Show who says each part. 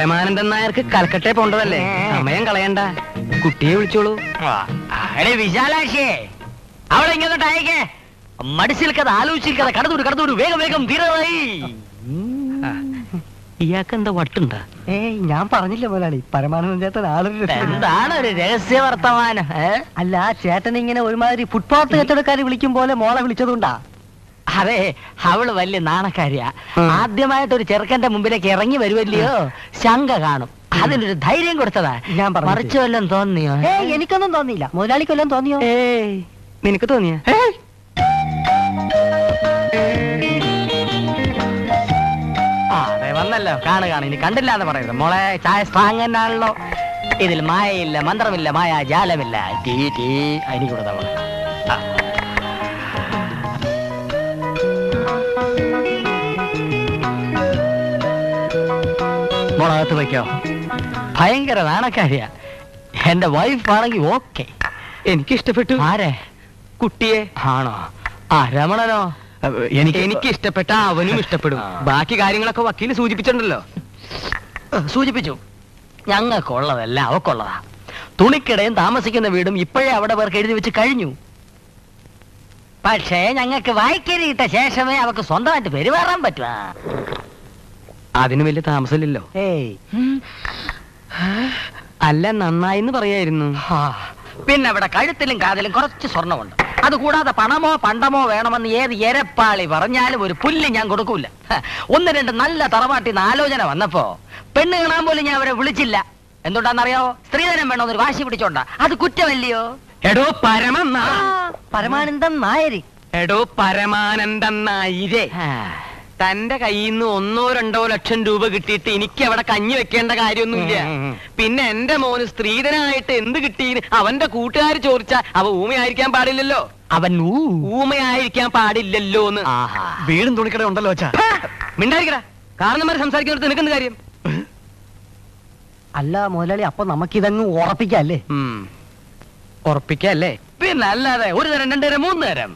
Speaker 1: പരമാനന്ദൻ നായർക്ക് കൽക്കട്ടെ പോണ്ടതല്ലേ, സമയം കളയണ്ട, കുട്ടിയെ വിളിച്ചോളൂ.
Speaker 2: വിശാലാക്ഷിയെ അവളെ ഇങ്ങോട്ട് അയക്കേ. മടിച്ചിൽക്കഥ ആലോചിച്ചിരിക്കഥ കടന്നൂര് വേഗം വേഗം തീരായി.
Speaker 1: ഇയാൾക്ക് എന്താ വട്ടുണ്ടാ?
Speaker 3: ഞാൻ പറഞ്ഞില്ല മുതലാളി, പരമാനന്ദൻ ചേട്ടൻ ആളൊരു
Speaker 2: എന്താണ് ഒരു രഹസ്യ വർത്തമാനം?
Speaker 3: അല്ല, ചേട്ടൻ ഇങ്ങനെ ഒരുമാതിരി ഫുട്പാത്ത് കച്ചവടക്കാര് വിളിക്കും പോലെ മോളെ വിളിച്ചതുകൊണ്ടാ.
Speaker 2: അതെ, അവള് വലിയ നാണക്കാരിയാ. ആദ്യമായിട്ടൊരു ചെറുക്കന്റെ മുമ്പിലേക്ക് ഇറങ്ങി വരുമല്ലയോ, ശങ്ക കാണും, അതിനൊരു ധൈര്യം കൊടുത്തതാ.
Speaker 3: ഞാൻ
Speaker 2: മറിച്ചു വല്ലതും തോന്നിയോ?
Speaker 3: എനിക്കൊന്നും തോന്നിയില്ല. മുതലാളിക്ക് വല്ലതും തോന്നിയോ?
Speaker 1: നിനക്ക് തോന്നിയ?
Speaker 2: അതെ, വന്നല്ലോ, കാണുക. ഇനി കണ്ടില്ല എന്ന് പറയരുത് മോളെ. ചായ സ്ട്രാങ് തന്നെയാണല്ലോ. ഇതിൽ മായയില്ല, മന്ത്രമില്ല, മായ ജാലമില്ല. ടീ ടീ അതിനിക്കൂടെ തവണ മോളകത്ത് വയ്ക്കോ. ഭയങ്കര നാണക്കാരിയാ. എന്റെ വൈഫ് ആണെങ്കിൽ ഓക്കെ.
Speaker 1: എനിക്ക് ഇഷ്ടപ്പെട്ടു.
Speaker 2: ആരെ?
Speaker 1: കുട്ടിയെ.
Speaker 2: ആണോ? ആ, രമണനോ?
Speaker 1: എനിക്ക് ഇഷ്ടപ്പെട്ട അവനും ഇഷ്ടപ്പെടും. ബാക്കി കാര്യങ്ങളൊക്കെ വക്കീല് സൂചിപ്പിച്ചിട്ടുണ്ടല്ലോ.
Speaker 2: സൂചിപ്പിച്ചു. ഞങ്ങൾക്കുള്ളതല്ല അവക്കുള്ളതാ. തുണിക്കിടയും താമസിക്കുന്ന വീടും ഇപ്പോഴേ അവിടെ പേർക്ക് എഴുതി വെച്ച് കഴിഞ്ഞു. പക്ഷേ ഞങ്ങൾക്ക് വായിക്കരിയിട്ട ശേഷമേ അവക്ക് സ്വന്തമായിട്ട് പെരുമാറാൻ പറ്റുക.
Speaker 1: അതിന് വലിയ താമസമില്ലല്ലോ. അല്ല, നന്നായിന്ന് പറയായിരുന്നു.
Speaker 2: പിന്നെ അവിടെ കഴുത്തിലും കാതിലും കുറച്ച് സ്വർണ്ണമുണ്ട്. അതുകൂടാതെ പണമോ പണ്ടമോ വേണമെന്ന് ഏത് എരപ്പാളി പറഞ്ഞാലും ഒരു പുല്ല് ഞാൻ കൊടുക്കൂല. ഒന്ന് രണ്ട് നല്ല തറവാട്ടിന്ന് ആലോചന വന്നപ്പോ പെണ്ണ് കാണാൻ പോലും ഞാൻ അവരെ വിളിച്ചില്ല. എന്തുകൊണ്ടാന്നറിയാവോ? സ്ത്രീധനം വേണമെന്നൊരു വാശി പിടിച്ചോണ്ടാ. അത് കുറ്റമല്ലയോ?
Speaker 1: എടോ
Speaker 3: പരമാനന്ദൻ നായര്.
Speaker 1: എടോ പരമാനന്ദൻ നായരെ, തന്റെ കയ്യിൽ നിന്ന് 1-2 ലക്ഷം രൂപ കിട്ടിയിട്ട് എനിക്ക് അവിടെ കഞ്ഞി വെക്കേണ്ട കാര്യമൊന്നുമില്ല. പിന്നെ എന്റെ മോന് സ്ത്രീധനായിട്ട് എന്ത് കിട്ടീന് അവന്റെ കൂട്ടുകാർ ചോദിച്ചാ അവ ഊമയായിരിക്കാൻ പാടില്ലല്ലോ.
Speaker 2: അവൻ
Speaker 1: ഊമയായിരിക്കാൻ പാടില്ലല്ലോന്ന്.
Speaker 3: വീടും തുണിക്കട ഉണ്ടല്ലോ അച്ഛാ.
Speaker 1: മിണ്ടായിരിക്കടാ. കാരണന്മാര് സംസാരിക്കുന്നിടത്ത് നിനക്കെന്ത് കാര്യം?
Speaker 3: അല്ല മുതലാളി, അപ്പൊ നമുക്കിതങ്ങ് ഉറപ്പിക്കല്ലേ?
Speaker 1: ഉറപ്പിക്കല്ലേ?
Speaker 2: പിന്നെ അല്ലാതെ 1 തരം 2 തരം 3 തരം.